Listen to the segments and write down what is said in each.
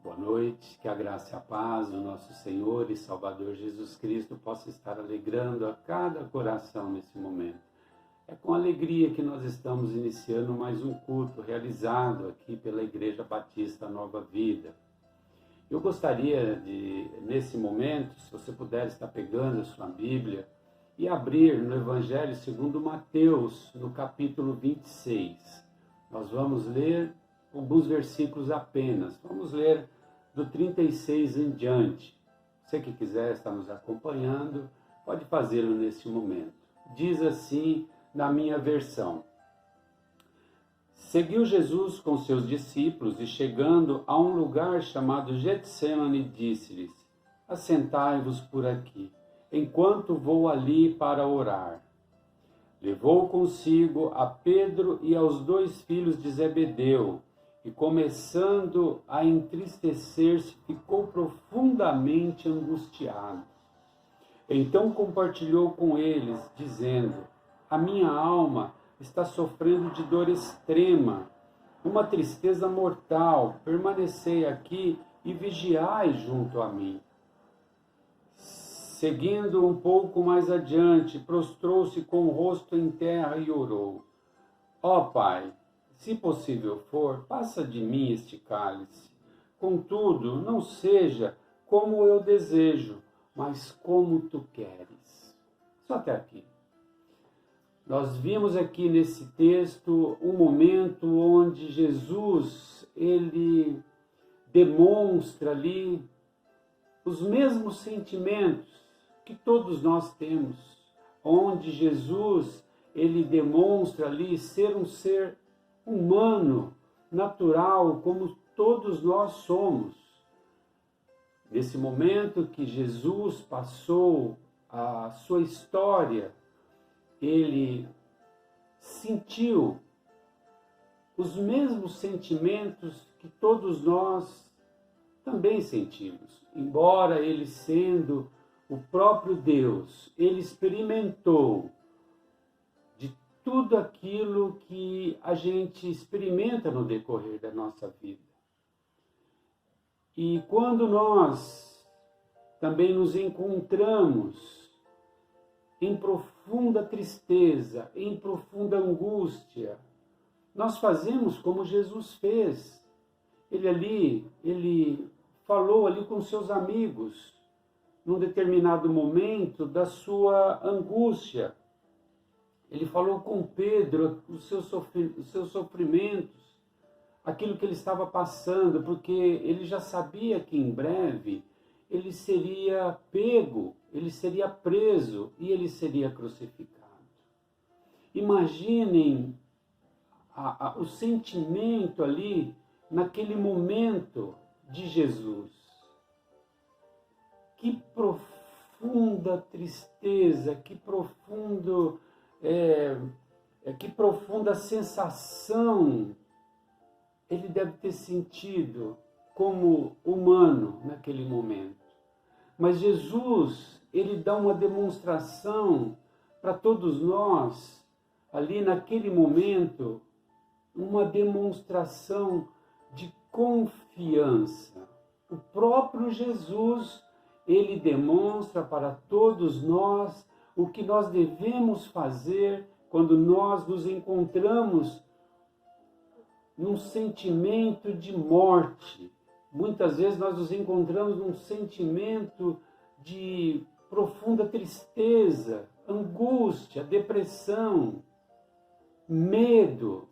Boa noite, que a graça e a paz do nosso Senhor e Salvador Jesus Cristo possa estar alegrando a cada coração nesse momento. É com alegria que nós estamos iniciando mais um culto realizado aqui pela Igreja Batista Nova Vida. Eu gostaria de, nesse momento, se você puder estar pegando a sua Bíblia e abrir no Evangelho segundo Mateus, no capítulo 26. Nós vamos ler alguns versículos apenas. Vamos ler do 36 em diante. Você que quiser estar nos acompanhando, pode fazê-lo nesse momento. Diz assim na minha versão: Seguiu Jesus com seus discípulos e, chegando a um lugar chamado Getsêmani, disse-lhes: Assentai-vos por aqui, enquanto vou ali para orar. Levou consigo a Pedro e aos 2 filhos de Zebedeu, e, começando a entristecer-se, ficou profundamente angustiado. Então compartilhou com eles, dizendo: A minha alma está sofrendo de dor extrema, uma tristeza mortal. Permanecei aqui e vigiai junto a mim. Seguindo um pouco mais adiante, prostrou-se com o rosto em terra e orou: Ó Pai, se possível for, passa de mim este cálice. Contudo, não seja como eu desejo, mas como tu queres. Só até aqui. Nós vimos aqui nesse texto um momento onde Jesus, ele demonstra ali os mesmos sentimentos que todos nós temos, onde Jesus, ele demonstra ali ser um ser humano, natural, como todos nós somos. Nesse momento que Jesus passou a sua história, ele sentiu os mesmos sentimentos que todos nós também sentimos. Embora ele sendo o próprio Deus, ele experimentou de tudo aquilo que a gente experimenta no decorrer da nossa vida. E quando nós também nos encontramos em profunda tristeza, em profunda angústia, nós fazemos como Jesus fez. Ele falou ali com seus amigos, num determinado momento da sua angústia. Ele falou com Pedro os seus sofrimentos, aquilo que ele estava passando, porque ele já sabia que em breve ele seria pego, ele seria preso e ele seria crucificado. Imaginem o sentimento ali, naquele momento de Jesus. Que profunda tristeza, que profunda sensação ele deve ter sentido como humano naquele momento. Mas Jesus, ele dá uma demonstração para todos nós, ali naquele momento, uma demonstração de confiança. O próprio Jesus, ele demonstra para todos nós o que nós devemos fazer quando nós nos encontramos num sentimento de morte. Muitas vezes nós nos encontramos num sentimento de profunda tristeza, angústia, depressão, medo.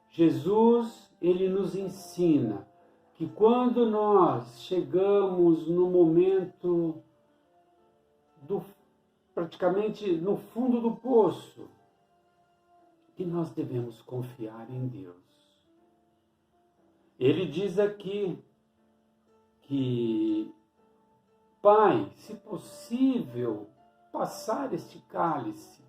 Jesus, ele nos ensina que quando nós chegamos no momento praticamente no fundo do poço, que nós devemos confiar em Deus. Ele diz aqui que, Pai, se possível, passar este cálice,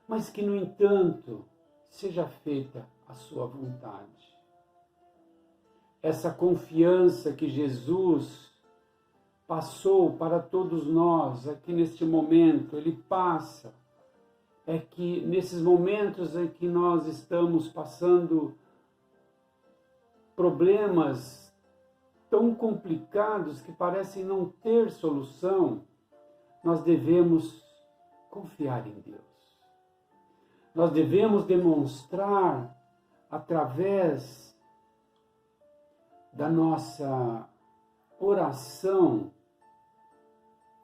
mas que, no entanto, seja feita a sua vontade. Essa confiança que Jesus passou para todos nós aqui neste momento, ele passa, é que nesses momentos em que nós estamos passando problemas tão complicados que parecem não ter solução, nós devemos confiar em Deus. Nós devemos demonstrar, através da nossa oração,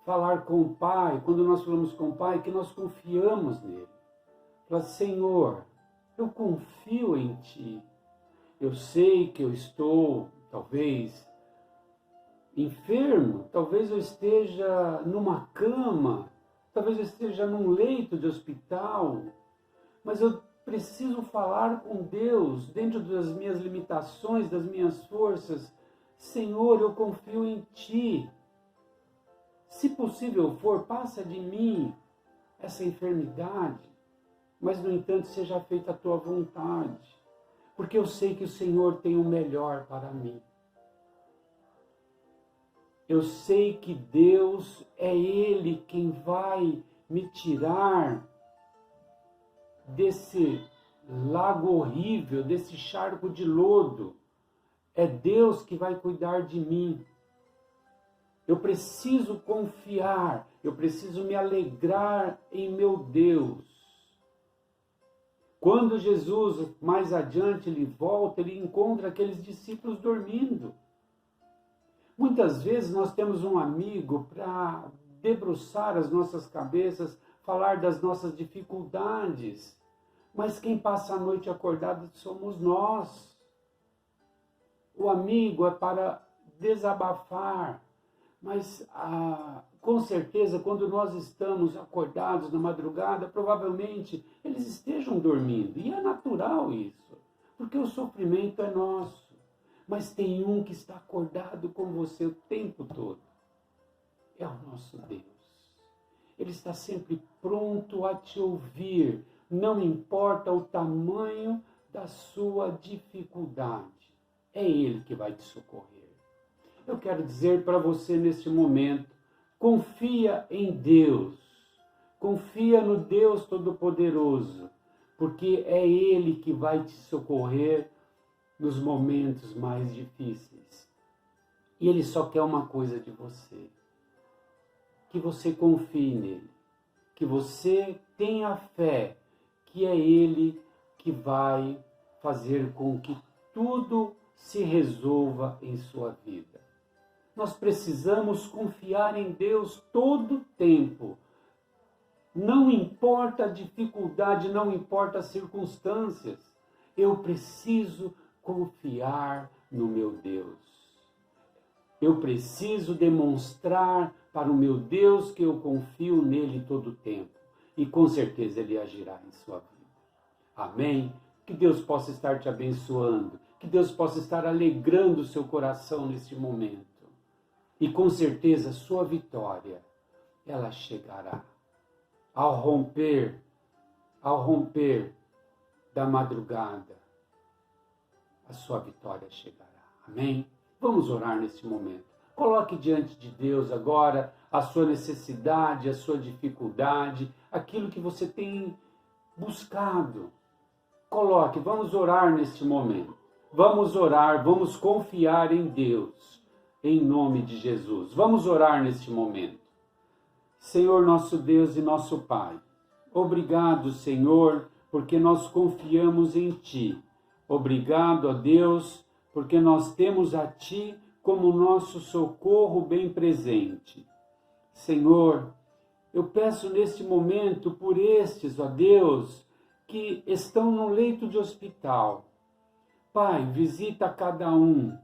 falar com o Pai, quando nós falamos com o Pai, que nós confiamos nele. Falar, Senhor, eu confio em Ti. Eu sei que eu estou, talvez, enfermo, talvez eu esteja numa cama, talvez eu esteja num leito de hospital, mas eu preciso falar com Deus dentro das minhas limitações, das minhas forças. Senhor, eu confio em Ti. Se possível for, passa de mim essa enfermidade, mas, no entanto, seja feita a Tua vontade, porque eu sei que o Senhor tem o melhor para mim. Eu sei que Deus é Ele quem vai me tirar desse lago horrível, desse charco de lodo. É Deus que vai cuidar de mim. Eu preciso confiar, eu preciso me alegrar em meu Deus. Quando Jesus, mais adiante, ele volta, ele encontra aqueles discípulos dormindo. Muitas vezes nós temos um amigo para debruçar as nossas cabeças, falar das nossas dificuldades, mas quem passa a noite acordado somos nós. O amigo é para desabafar, mas com certeza quando nós estamos acordados na madrugada, provavelmente eles estejam dormindo, e é natural isso, porque o sofrimento é nosso. Mas tem um que está acordado com você o tempo todo. É o nosso Deus. Ele está sempre pronto a te ouvir. Não importa o tamanho da sua dificuldade. É Ele que vai te socorrer. Eu quero dizer para você neste momento, confia em Deus. Confia no Deus Todo-Poderoso, porque é Ele que vai te socorrer nos momentos mais difíceis. E Ele só quer uma coisa de você: que você confie nele, que você tenha fé, que é Ele que vai fazer com que tudo se resolva em sua vida. Nós precisamos confiar em Deus todo o tempo. Não importa a dificuldade, não importa as circunstâncias, eu preciso confiar no meu Deus. Eu preciso demonstrar para o meu Deus que eu confio nele todo o tempo. E com certeza Ele agirá em sua vida. Amém? Que Deus possa estar te abençoando. Que Deus possa estar alegrando o seu coração neste momento. E com certeza sua vitória, ela chegará. Ao romper da madrugada, a sua vitória chegará. Amém? Vamos orar neste momento. Coloque diante de Deus agora a sua necessidade, a sua dificuldade, aquilo que você tem buscado. Coloque, vamos orar neste momento. Vamos orar, vamos confiar em Deus, em nome de Jesus. Vamos orar neste momento. Senhor nosso Deus e nosso Pai, obrigado, Senhor, porque nós confiamos em Ti. Obrigado, ó Deus, porque nós temos a Ti como nosso socorro bem presente. Senhor, eu peço neste momento por estes, ó Deus, que estão no leito de hospital. Pai, visita cada um.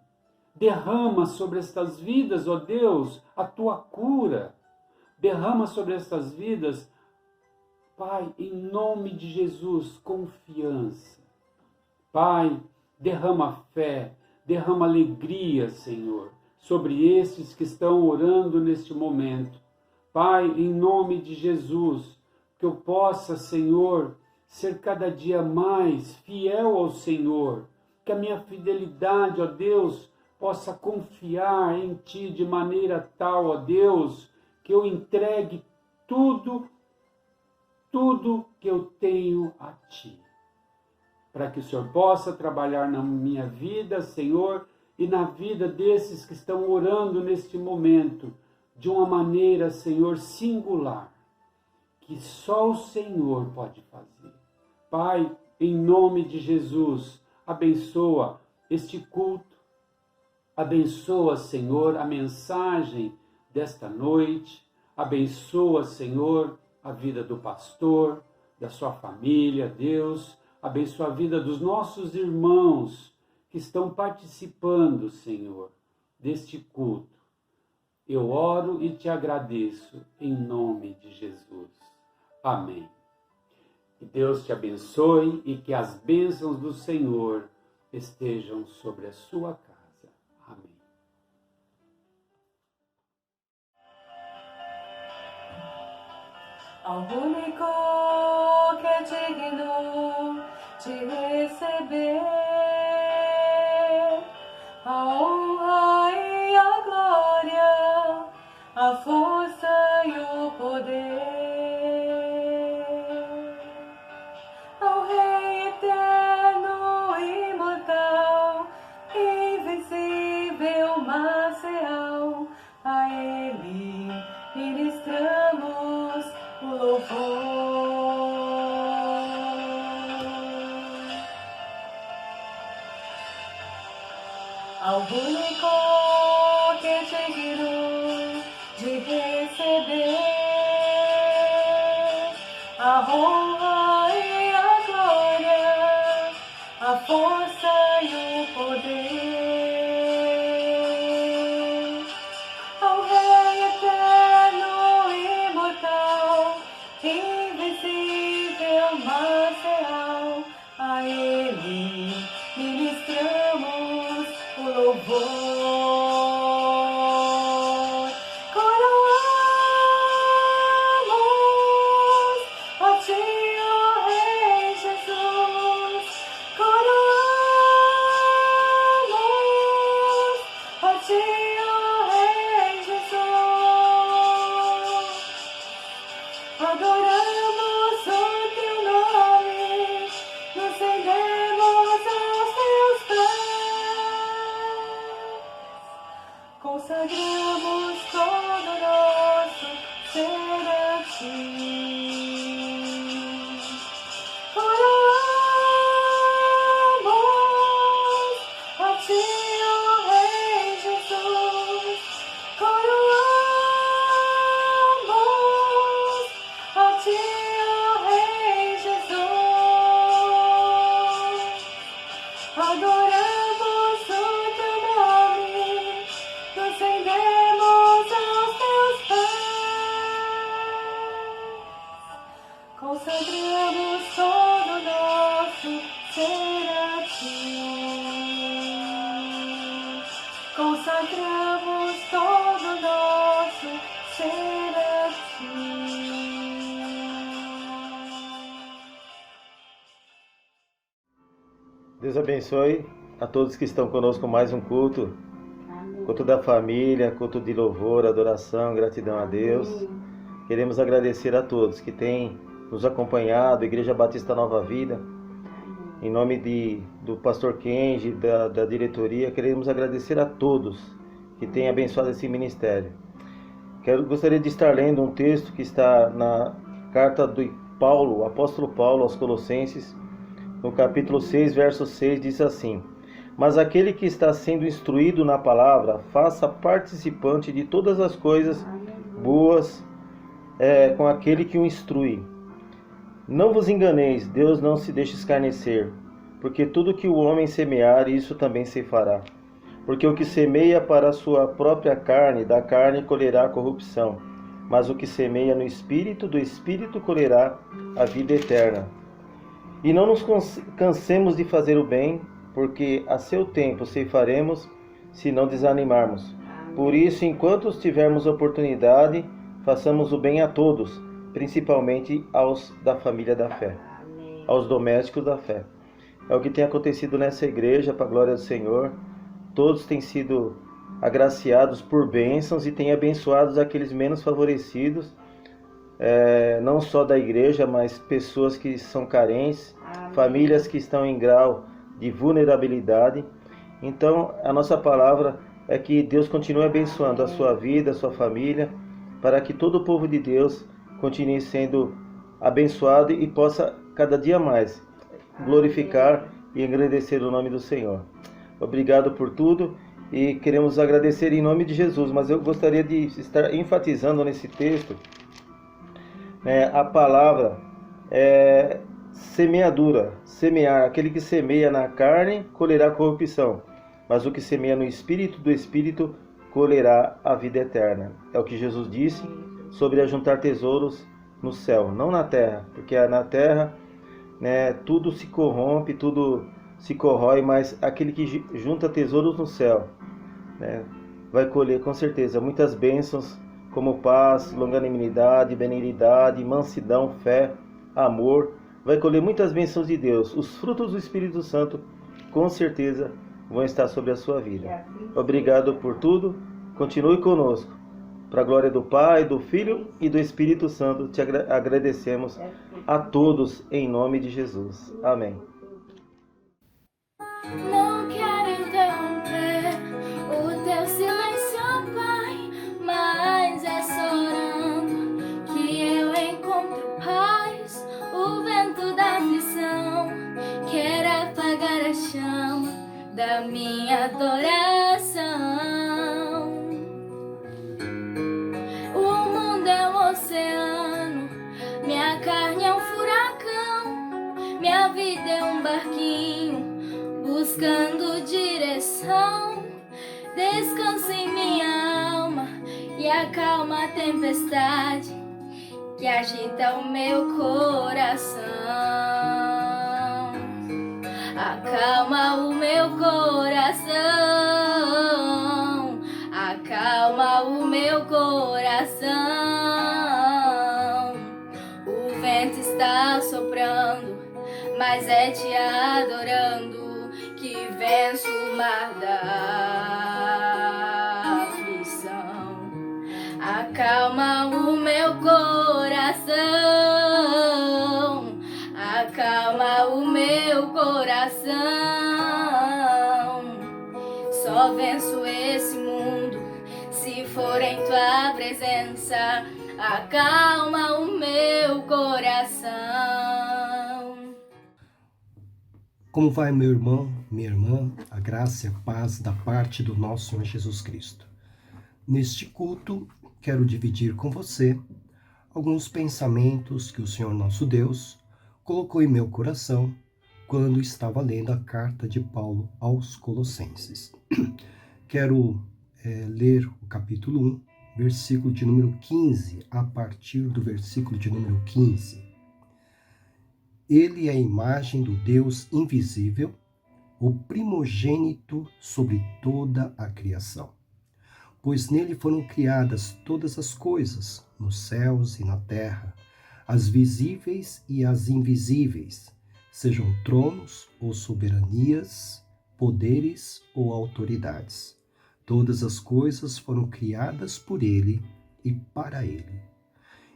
Derrama sobre estas vidas, ó Deus, a Tua cura. Derrama sobre estas vidas, Pai, em nome de Jesus, confiança. Pai, derrama fé, derrama alegria, Senhor, sobre estes que estão orando neste momento. Pai, em nome de Jesus, que eu possa, Senhor, ser cada dia mais fiel ao Senhor, que a minha fidelidade, ó Deus, possa confiar em Ti de maneira tal, ó Deus, que eu entregue tudo que eu tenho a Ti. para que o Senhor possa trabalhar na minha vida, Senhor, e na vida desses que estão orando neste momento, de uma maneira, Senhor, singular, que só o Senhor pode fazer. Pai, em nome de Jesus, abençoa este culto, abençoa, Senhor, a mensagem desta noite, abençoa, Senhor, a vida do pastor, da sua família, Deus, abençoa a vida dos nossos irmãos que estão participando, Senhor, deste culto. Eu oro e te agradeço em nome de Jesus. Amém. Que Deus te abençoe e que as bênçãos do Senhor estejam sobre a sua casa. Amém. Ao único que é digno de receber a honra e a glória, a força e o poder, ao Rei eterno, imortal, invencível, mas real, a Ele ministramos o louvor. Ao único que é digno de receber a honra e a glória, a força e o poder, ao Rei eterno, imortal, invencível, mas real, a Ele ministramos o louvor. Coroamos a Ti, ó Rei Jesus. Coroamos a Ti, ó Rei Jesus. Adoramos o Teu nome, nos rendemos aos Teus pés, consagramos todo nosso ser a Ti. Coroamos a Ti, ó Rei Jesus. Coroamos a Ti, ó Rei Jesus. Adoramos o Teu nome, nos rendemos aos Teus pés, consagramos todo nosso ser a Ti. Consagramos todo nosso ser a Ti. Deus abençoe a todos que estão conosco mais um culto. Culto da família, culto de louvor, adoração, gratidão a Deus. Queremos agradecer a todos que têm nos acompanhado, Igreja Batista Nova Vida. Em nome do pastor Kenji, da diretoria, queremos agradecer a todos que têm abençoado esse ministério. Gostaria de estar lendo um texto que está na carta do Paulo, apóstolo Paulo aos Colossenses, no capítulo 6, verso 6, diz assim: Mas aquele que está sendo instruído na palavra, faça participante de todas as coisas boas com aquele que o instrui. Não vos enganeis, Deus não se deixa escarnecer, porque tudo que o homem semear, isso também se fará. Porque o que semeia para a sua própria carne, da carne colherá corrupção, mas o que semeia no Espírito, do Espírito colherá a vida eterna. E não nos cansemos de fazer o bem, porque a seu tempo ceifaremos, se não desanimarmos. Por isso, enquanto tivermos oportunidade, façamos o bem a todos, principalmente aos da família da fé, aos domésticos da fé. É o que tem acontecido nessa igreja, para a glória do Senhor. Todos têm sido agraciados por bênçãos e têm abençoado aqueles menos favorecidos, não só da igreja, mas pessoas que são carentes famílias que estão em grau de vulnerabilidade. Então, a nossa palavra é que Deus continue abençoando a sua vida, a sua família, para que todo o povo de Deus continue sendo abençoado e possa cada dia mais glorificar e agradecer o nome do Senhor. Obrigado por tudo e queremos agradecer em nome de Jesus, mas eu gostaria de estar enfatizando nesse texto a palavra semeadura, semear. Aquele que semeia na carne colherá corrupção, mas o que semeia no Espírito do Espírito colherá a vida eterna. É o que Jesus disse sobre ajuntar tesouros no céu, não na terra, porque na terra tudo se corrompe, tudo se corrói, mas aquele que junta tesouros no céu vai colher com certeza muitas bênçãos, como paz, longanimidade, benignidade, mansidão, fé, amor. Vai colher muitas bênçãos de Deus. Os frutos do Espírito Santo com certeza vão estar sobre a sua vida. Obrigado por tudo. Continue conosco. Para a glória do Pai, do Filho e do Espírito Santo, te agradecemos a todos em nome de Jesus. Amém. Não quero interromper o teu silêncio, Pai, mas é só orando que eu encontro paz. O vento da aflição quer apagar a chama da minha adoração. O mundo é um oceano, minha carne é um furacão, minha vida é um barquinho buscando direção. Descansa em minha alma e acalma a tempestade que agita o meu coração. Acalma o meu coração, acalma o meu coração. O vento está soprando, mas é te adorando que venço o mar da aflição. Acalma o meu coração, acalma o meu coração. Só venço esse mundo se for em tua presença. Acalma o meu coração. Como vai, meu irmão, minha irmã? A graça e a paz da parte do nosso Senhor Jesus Cristo. Neste culto, quero dividir com você alguns pensamentos que o Senhor nosso Deus colocou em meu coração quando estava lendo a carta de Paulo aos Colossenses. Quero ler o capítulo 1, versículo de número 15, a partir do versículo de número 15. Ele é a imagem do Deus invisível, o primogênito sobre toda a criação. Pois nele foram criadas todas as coisas, nos céus e na terra, as visíveis e as invisíveis, sejam tronos ou soberanias, poderes ou autoridades. Todas as coisas foram criadas por ele e para ele.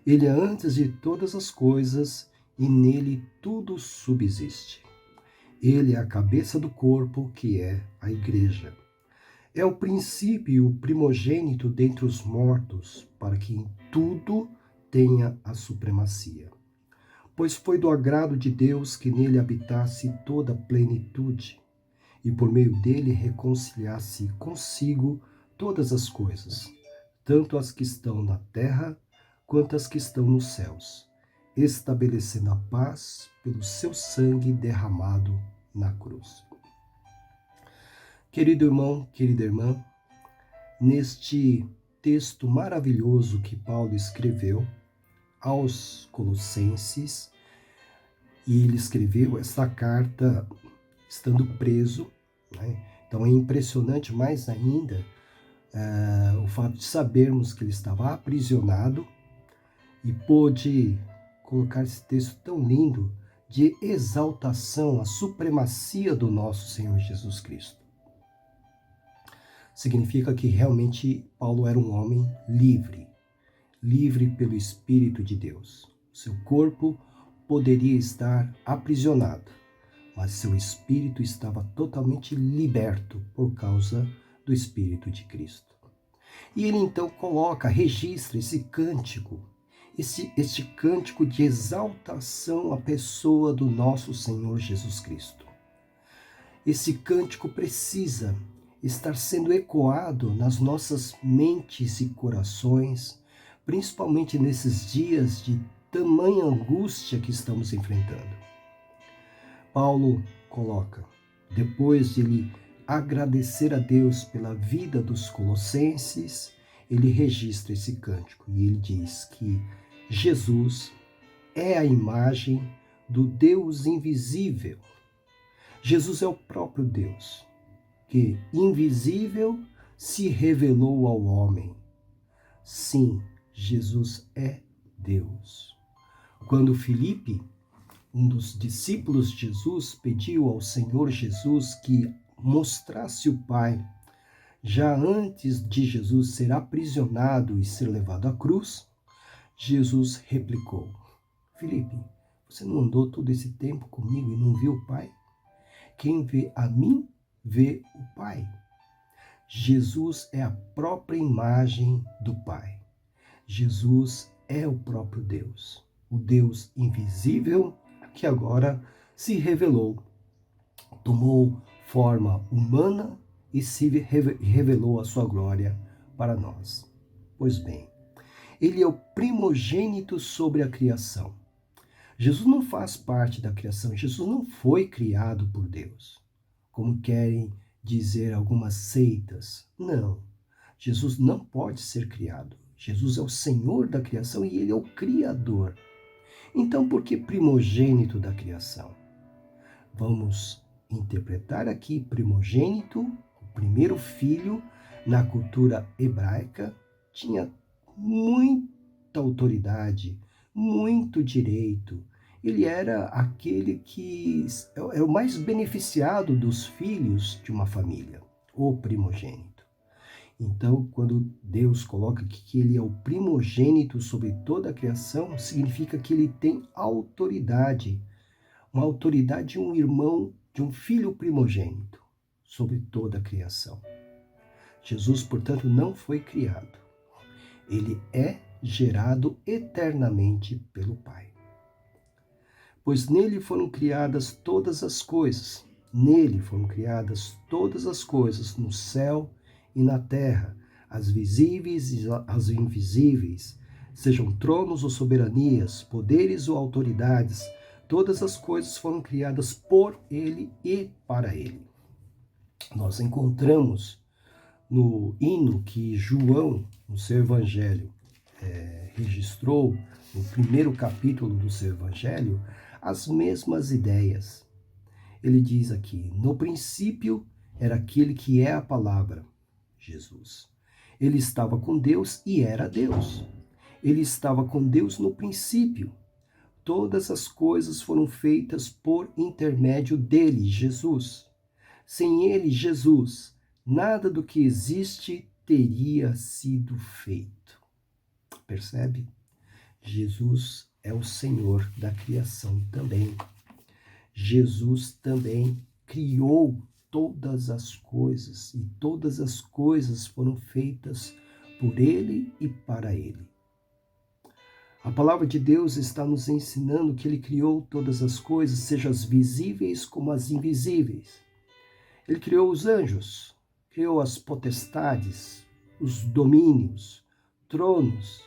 Ele é antes de todas as coisas e nele tudo subsiste. Ele é a cabeça do corpo, que é a igreja. É o princípio e o primogênito dentre os mortos, para que em tudo tenha a supremacia. Pois foi do agrado de Deus que nele habitasse toda a plenitude, e por meio dele reconciliasse consigo todas as coisas, tanto as que estão na terra quanto as que estão nos céus, estabelecendo a paz pelo seu sangue derramado na cruz. Querido irmão, querida irmã, neste texto maravilhoso que Paulo escreveu aos Colossenses, e ele escreveu essa carta estando preso, né? Então é impressionante mais ainda o fato de sabermos que ele estava aprisionado e pôde colocar esse texto tão lindo de exaltação à supremacia do nosso Senhor Jesus Cristo. Significa que realmente Paulo era um homem livre, livre pelo Espírito de Deus. Seu corpo poderia estar aprisionado, mas seu espírito estava totalmente liberto por causa do Espírito de Cristo. E ele então registra esse cântico, este cântico de exaltação à pessoa do nosso Senhor Jesus Cristo. Esse cântico precisa estar sendo ecoado nas nossas mentes e corações, principalmente nesses dias de tamanha angústia que estamos enfrentando. Paulo coloca, depois de ele agradecer a Deus pela vida dos colossenses, ele registra esse cântico e ele diz que Jesus é a imagem do Deus invisível. Jesus é o próprio Deus, que invisível se revelou ao homem. Sim, Jesus é Deus. Quando Filipe, um dos discípulos de Jesus, pediu ao Senhor Jesus que mostrasse o Pai, já antes de Jesus ser aprisionado e ser levado à cruz, Jesus replicou: Filipe, você não andou todo esse tempo comigo e não viu o Pai? Quem vê a mim, vê o Pai. Jesus é a própria imagem do Pai. Jesus é o próprio Deus, o Deus invisível que agora se revelou, tomou forma humana e se revelou a sua glória para nós. Pois bem, ele é o primogênito sobre a criação. Jesus não faz parte da criação, Jesus não foi criado por Deus, como querem dizer algumas seitas. Não, Jesus não pode ser criado. Jesus é o Senhor da criação e ele é o Criador. Então, por que primogênito da criação? Vamos interpretar aqui primogênito, o primeiro filho, na cultura hebraica, tinha muita autoridade, muito direito. Ele era aquele que é o mais beneficiado dos filhos de uma família, o primogênito. Então, quando Deus coloca que ele é o primogênito sobre toda a criação, significa que ele tem autoridade, uma autoridade de um irmão, de um filho primogênito sobre toda a criação. Jesus, portanto, não foi criado. Ele é gerado eternamente pelo Pai. Pois nele foram criadas todas as coisas. Nele foram criadas todas as coisas, no céu e na terra, as visíveis e as invisíveis, sejam tronos ou soberanias, poderes ou autoridades, todas as coisas foram criadas por ele e para ele. Nós encontramos no hino que João, no seu evangelho, registrou, no primeiro capítulo do seu evangelho, as mesmas ideias. Ele diz aqui: no princípio era aquele que é a palavra, Jesus. Ele estava com Deus e era Deus. Ele estava com Deus no princípio. Todas as coisas foram feitas por intermédio dele, Jesus. Sem ele, Jesus, nada do que existe teria sido feito. Percebe? Jesus é o Senhor da criação também. Jesus também criou todas as coisas, e todas as coisas foram feitas por ele e para ele. A palavra de Deus está nos ensinando que ele criou todas as coisas, sejam as visíveis como as invisíveis. Ele criou os anjos, criou as potestades, os domínios, tronos,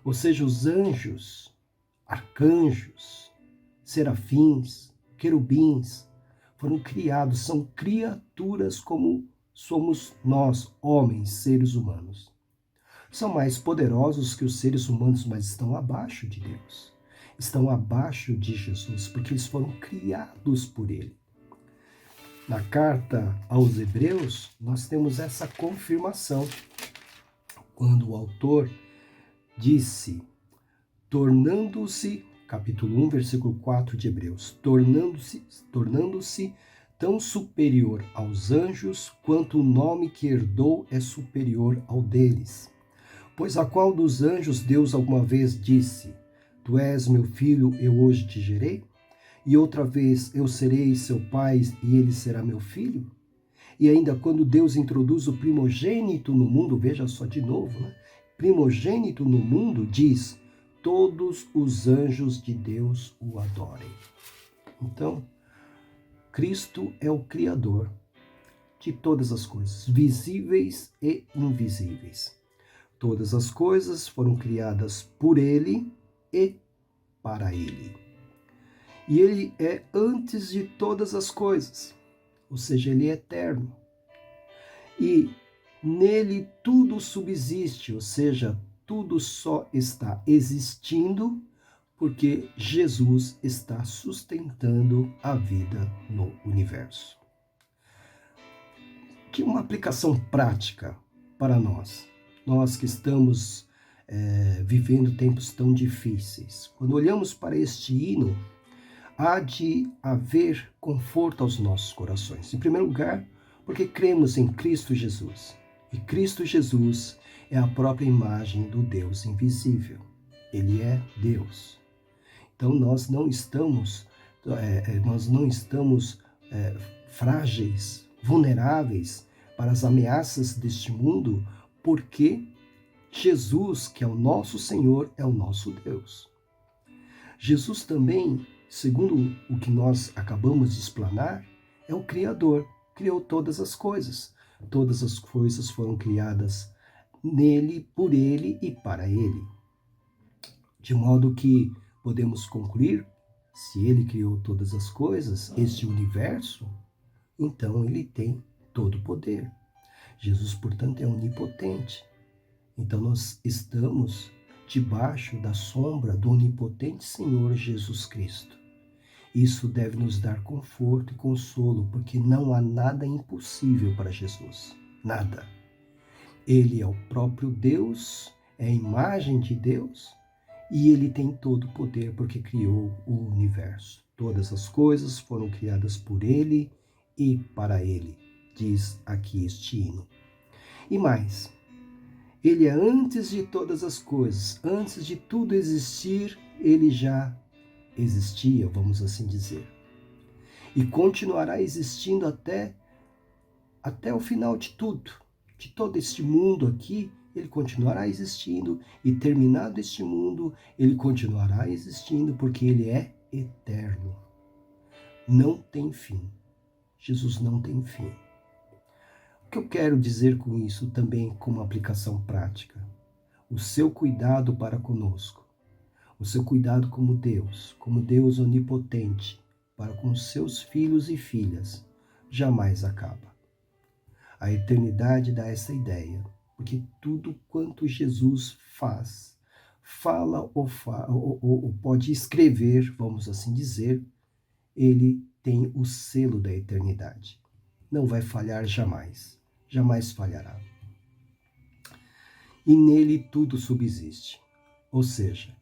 ou seja, os anjos, arcanjos, serafins, querubins, foram criados, são criaturas como somos nós, homens, seres humanos. São mais poderosos que os seres humanos, mas estão abaixo de Deus. Estão abaixo de Jesus, porque eles foram criados por ele. Na carta aos Hebreus, nós temos essa confirmação. Quando o autor disse, tornando-se, capítulo 1, versículo 4 de Hebreus, tornando-se tão superior aos anjos, quanto o nome que herdou é superior ao deles. Pois a qual dos anjos Deus alguma vez disse, Tu és meu filho, eu hoje te gerei? E outra vez eu serei seu pai e ele será meu filho? E ainda quando Deus introduz o primogênito no mundo, veja só de novo, né? Primogênito no mundo diz: todos os anjos de Deus o adorem. Então, Cristo é o Criador de todas as coisas, visíveis e invisíveis. Todas as coisas foram criadas por Ele e para Ele. E Ele é antes de todas as coisas, ou seja, Ele é eterno. E nele tudo subsiste, ou seja, tudo só está existindo porque Jesus está sustentando a vida no universo. Que uma aplicação prática para nós que estamos vivendo tempos tão difíceis. Quando olhamos para este hino, há de haver conforto aos nossos corações. Em primeiro lugar, porque cremos em Cristo Jesus. E Cristo Jesus é a própria imagem do Deus invisível. Ele é Deus. Então nós não estamos frágeis, vulneráveis para as ameaças deste mundo, porque Jesus, que é o nosso Senhor, é o nosso Deus. Jesus também, segundo o que nós acabamos de explanar, é o Criador, criou todas as coisas. Todas as coisas foram criadas nele, por ele e para ele. De modo que podemos concluir, se ele criou todas as coisas, este universo, então ele tem todo o poder. Jesus, portanto, é onipotente. Então nós estamos debaixo da sombra do onipotente Senhor Jesus Cristo. Isso deve nos dar conforto e consolo, porque não há nada impossível para Jesus. Nada. Ele é o próprio Deus, é a imagem de Deus, e ele tem todo o poder porque criou o universo. Todas as coisas foram criadas por ele e para ele, diz aqui este hino. E mais, ele é antes de todas as coisas, antes de tudo existir, ele já existia, vamos assim dizer. E continuará existindo até o final de tudo. De todo este mundo aqui, ele continuará existindo. E terminado este mundo, ele continuará existindo porque ele é eterno. Não tem fim. Jesus não tem fim. O que eu quero dizer com isso também como aplicação prática? O seu cuidado para conosco. O seu cuidado como Deus onipotente, para com seus filhos e filhas, jamais acaba. A eternidade dá essa ideia, porque tudo quanto Jesus faz, fala ou pode escrever, vamos assim dizer, ele tem o selo da eternidade. Não vai falhar jamais, jamais falhará. E nele tudo subsiste, ou seja,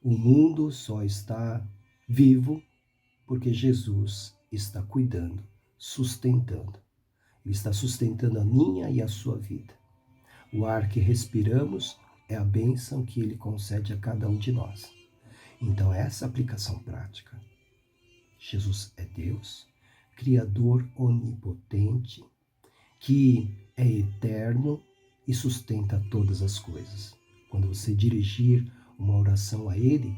o mundo só está vivo porque Jesus está cuidando, sustentando. Ele está sustentando a minha e a sua vida. O ar que respiramos é a bênção que ele concede a cada um de nós. Então, essa aplicação prática. Jesus é Deus, Criador onipotente, que é eterno e sustenta todas as coisas. Quando você dirigir uma oração a Ele,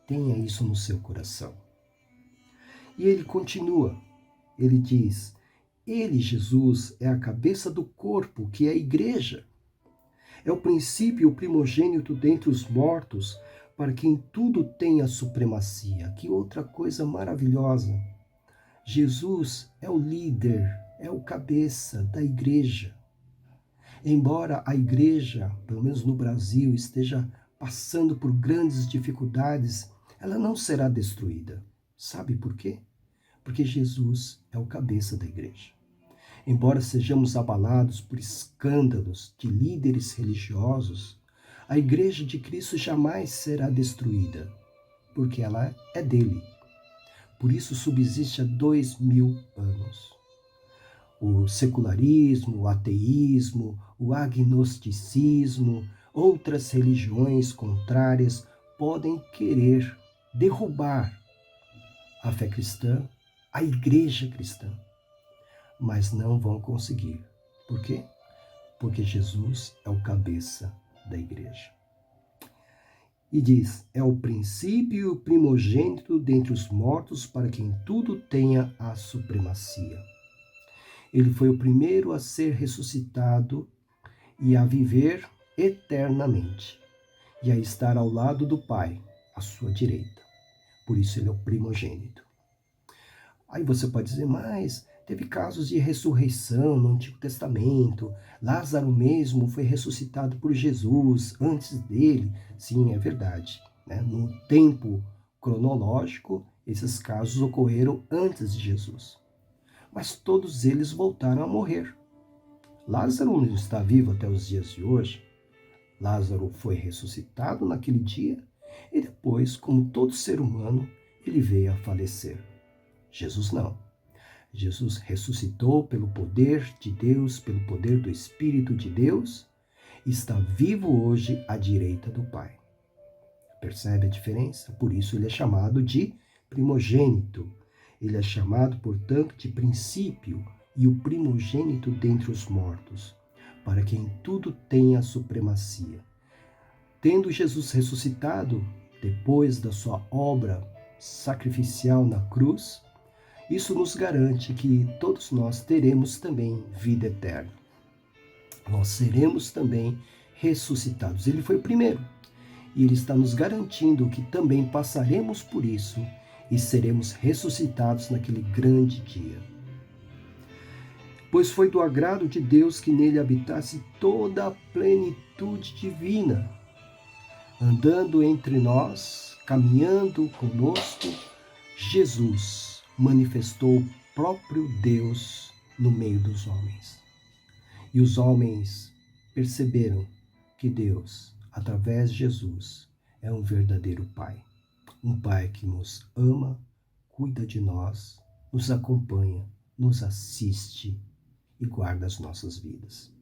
tenha isso no seu coração. E ele continua, ele diz, ele, Jesus, é a cabeça do corpo, que é a igreja. É o princípio e o primogênito dentre os mortos, para que em tudo tenha supremacia. Que outra coisa maravilhosa. Jesus é o líder, é o cabeça da igreja. Embora a igreja, pelo menos no Brasil, esteja passando por grandes dificuldades, ela não será destruída. Sabe por quê? Porque Jesus é o cabeça da igreja. Embora sejamos abalados por escândalos de líderes religiosos, a igreja de Cristo jamais será destruída, porque ela é dele. Por isso subsiste há 2000 anos. O secularismo, o ateísmo, o agnosticismo, outras religiões contrárias podem querer derrubar a fé cristã, a igreja cristã, mas não vão conseguir. Por quê? Porque Jesus é o cabeça da igreja. E diz, é o princípio e o primogênito dentre os mortos, para quem tudo tenha a supremacia. Ele foi o primeiro a ser ressuscitado e a viver eternamente, e a estar ao lado do Pai, à sua direita. Por isso ele é o primogênito. Aí você pode dizer, mas teve casos de ressurreição no Antigo Testamento. Lázaro mesmo foi ressuscitado por Jesus antes dele. Sim, é verdade, né? No tempo cronológico, esses casos ocorreram antes de Jesus. Mas todos eles voltaram a morrer. Lázaro não está vivo até os dias de hoje. Lázaro foi ressuscitado naquele dia e depois, como todo ser humano, ele veio a falecer. Jesus não. Jesus ressuscitou pelo poder de Deus, pelo poder do Espírito de Deus, e está vivo hoje à direita do Pai. Percebe a diferença? Por isso ele é chamado de primogênito. Ele é chamado, portanto, de princípio e o primogênito dentre os mortos, para que em tudo tenha supremacia. Tendo Jesus ressuscitado, depois da sua obra sacrificial na cruz, isso nos garante que todos nós teremos também vida eterna. Nós seremos também ressuscitados. Ele foi o primeiro. E ele está nos garantindo que também passaremos por isso e seremos ressuscitados naquele grande dia. Pois foi do agrado de Deus que nele habitasse toda a plenitude divina, andando entre nós, caminhando conosco, Jesus manifestou o próprio Deus no meio dos homens. E os homens perceberam que Deus, através de Jesus, é um verdadeiro Pai. Um Pai que nos ama, cuida de nós, nos acompanha, nos assiste e guarda as nossas vidas.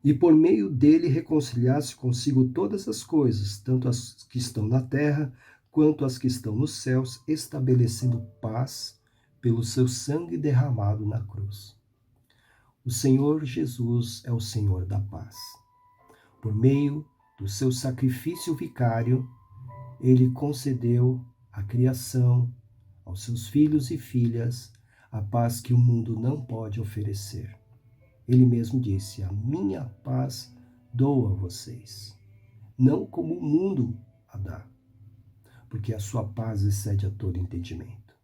E por meio dele reconciliasse consigo todas as coisas, tanto as que estão na terra, quanto as que estão nos céus, estabelecendo paz pelo seu sangue derramado na cruz. O Senhor Jesus é o Senhor da paz. Por meio do seu sacrifício vicário, ele concedeu à criação, aos seus filhos e filhas, a paz que o mundo não pode oferecer. Ele mesmo disse, a minha paz dou a vocês, não como o mundo a dá, porque a sua paz excede a todo entendimento.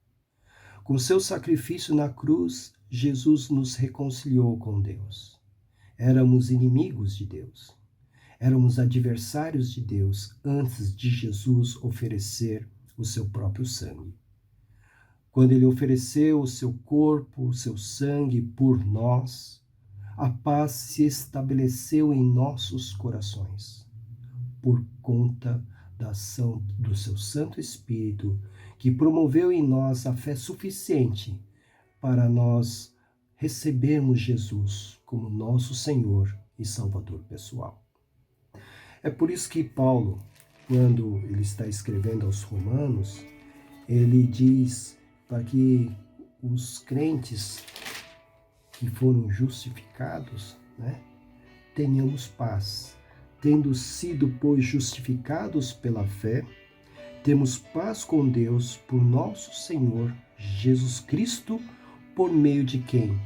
Com seu sacrifício na cruz, Jesus nos reconciliou com Deus. Éramos inimigos de Deus. Éramos adversários de Deus antes de Jesus oferecer o seu próprio sangue. Quando ele ofereceu o seu corpo, o seu sangue por nós, a paz se estabeleceu em nossos corações, por conta da ação do seu Santo Espírito, que promoveu em nós a fé suficiente para nós recebermos Jesus como nosso Senhor e Salvador pessoal. É por isso que Paulo, quando ele está escrevendo aos Romanos, ele diz para que os crentes que foram justificados, tenhamos paz. Tendo sido, pois, justificados pela fé, temos paz com Deus por nosso Senhor Jesus Cristo, por meio de quem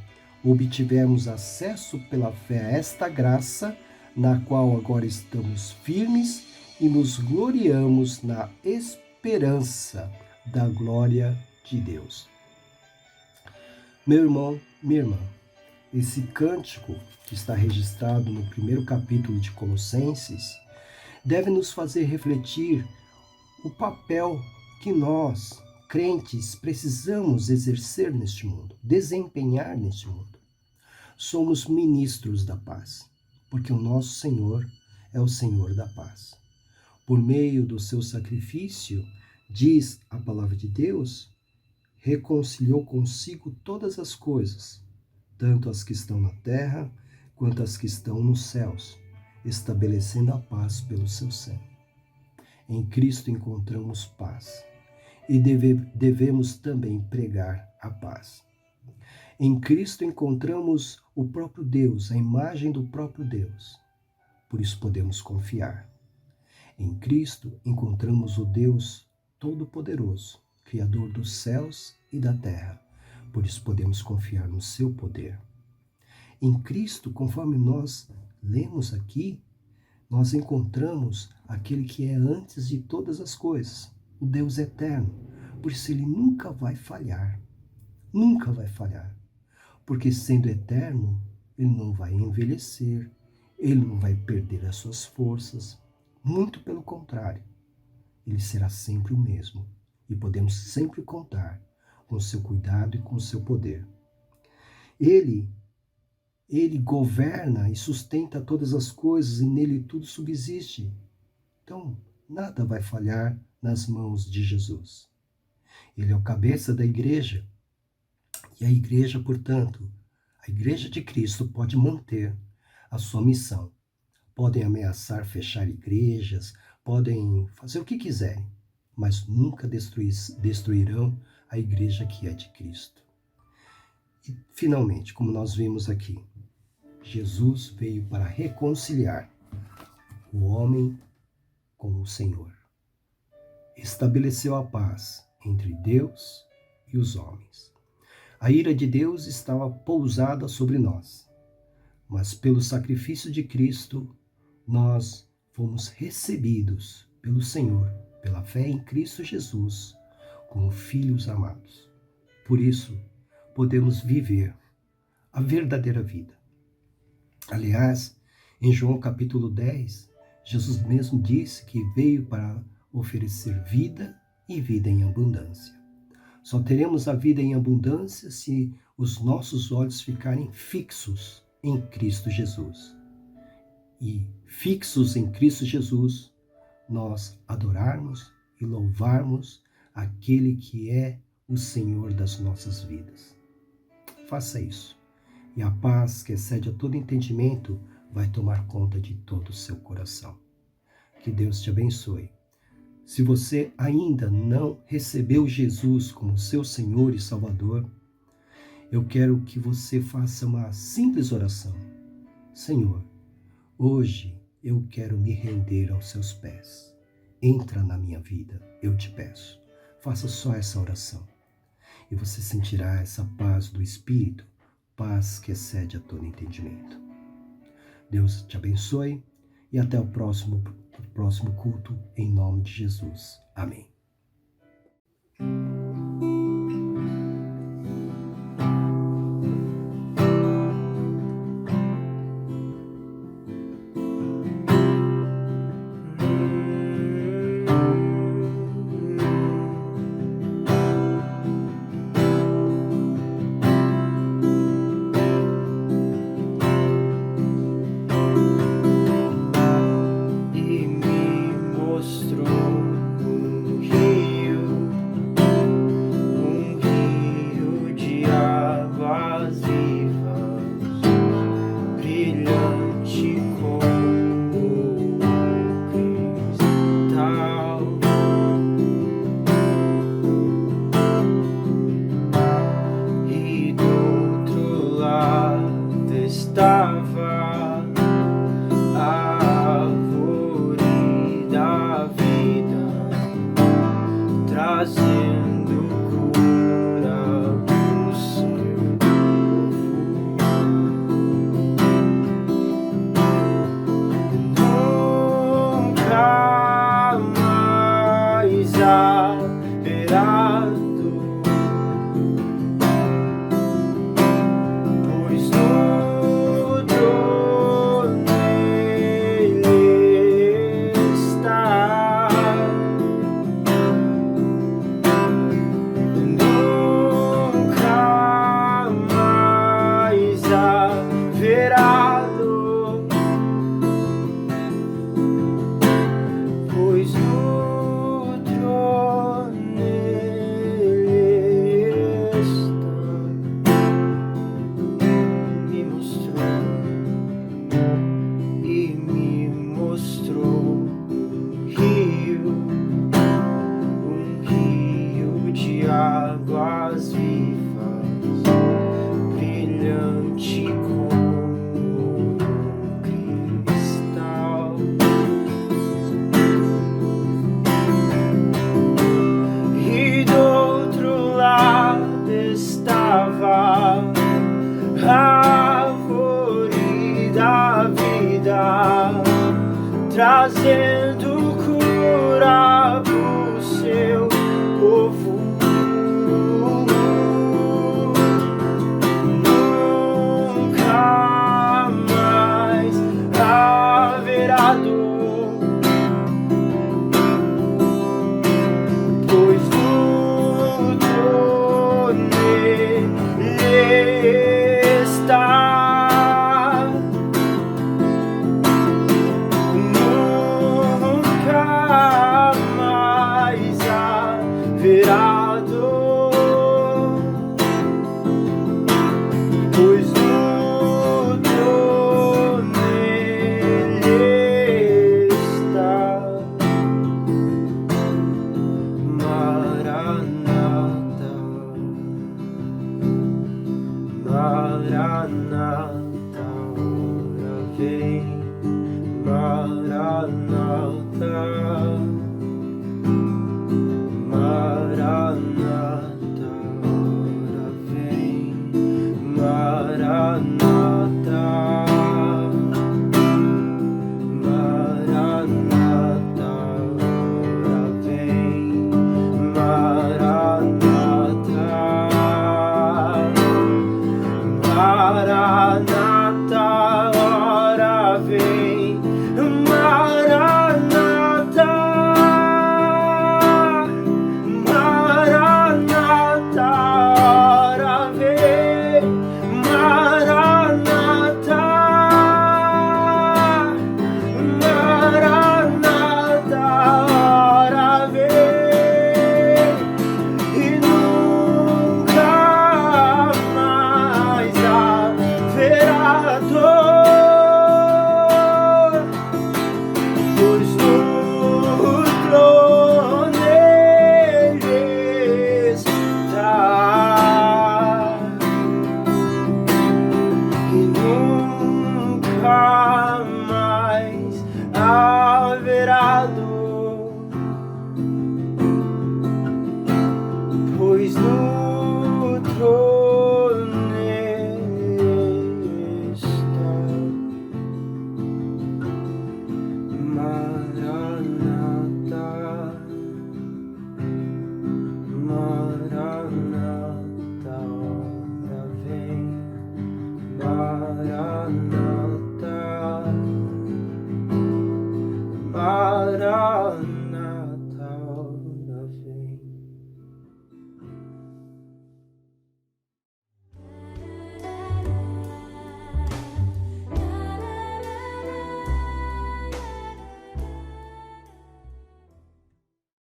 obtivemos acesso pela fé a esta graça, na qual agora estamos firmes e nos gloriamos na esperança da glória de Deus. Meu irmão, minha irmã, esse cântico que está registrado no primeiro capítulo de Colossenses deve nos fazer refletir o papel que nós, crentes, precisamos exercer neste mundo, desempenhar neste mundo. Somos ministros da paz, porque o nosso Senhor é o Senhor da paz. Por meio do seu sacrifício, diz a palavra de Deus, reconciliou consigo todas as coisas, tanto as que estão na terra, quanto as que estão nos céus, estabelecendo a paz pelo seu sangue. Em Cristo encontramos paz e devemos também pregar a paz. Em Cristo encontramos o próprio Deus, a imagem do próprio Deus. Por isso podemos confiar. Em Cristo encontramos o Deus Todo-Poderoso, Criador dos céus e da terra. Por isso podemos confiar no seu poder. Em Cristo, conforme nós lemos aqui, nós encontramos aquele que é antes de todas as coisas, o Deus eterno. Por isso ele nunca vai falhar. Nunca vai falhar. Porque sendo eterno, ele não vai envelhecer, ele não vai perder as suas forças. Muito pelo contrário, ele será sempre o mesmo. E podemos sempre contar com o seu cuidado e com o seu poder. Ele governa e sustenta todas as coisas e nele tudo subsiste. Então, nada vai falhar nas mãos de Jesus. Ele é o cabeça da igreja. E a igreja, portanto, a igreja de Cristo pode manter a sua missão. Podem ameaçar fechar igrejas, podem fazer o que quiserem, mas nunca destruirão a igreja que é de Cristo. E, finalmente, como nós vimos aqui, Jesus veio para reconciliar o homem com o Senhor. Estabeleceu a paz entre Deus e os homens. A ira de Deus estava pousada sobre nós, mas pelo sacrifício de Cristo, nós fomos recebidos pelo Senhor, pela fé em Cristo Jesus, como filhos amados. Por isso, podemos viver a verdadeira vida. Aliás, em João capítulo 10, Jesus mesmo disse que veio para oferecer vida e vida em abundância. Só teremos a vida em abundância se os nossos olhos ficarem fixos em Cristo Jesus. E fixos em Cristo Jesus, nós adorarmos e louvarmos aquele que é o Senhor das nossas vidas. Faça isso. E a paz que excede a todo entendimento vai tomar conta de todo o seu coração. Que Deus te abençoe. Se você ainda não recebeu Jesus como seu Senhor e Salvador, eu quero que você faça uma simples oração. Senhor, hoje eu quero me render aos seus pés. Entra na minha vida, eu te peço. Faça só essa oração. E você sentirá essa paz do Espírito, paz que excede a todo entendimento. Deus te abençoe e até o próximo culto, em nome de Jesus. Amém. e me mostrou rio trazendo cura pro seu povo. Nunca mais haverá dor, pois tudo nele está. Nunca mais haverá dor, pois tudo nele está. Maranata, Maranata, ora vem. Maranata, Maranata, ora vem. Maranata, Maranata, ora vem. Maranata, Maranata, ora vem. Maranata, Maranata, ora vem. Maranata, Maranata, ora vem. E nunca mais haverá dor.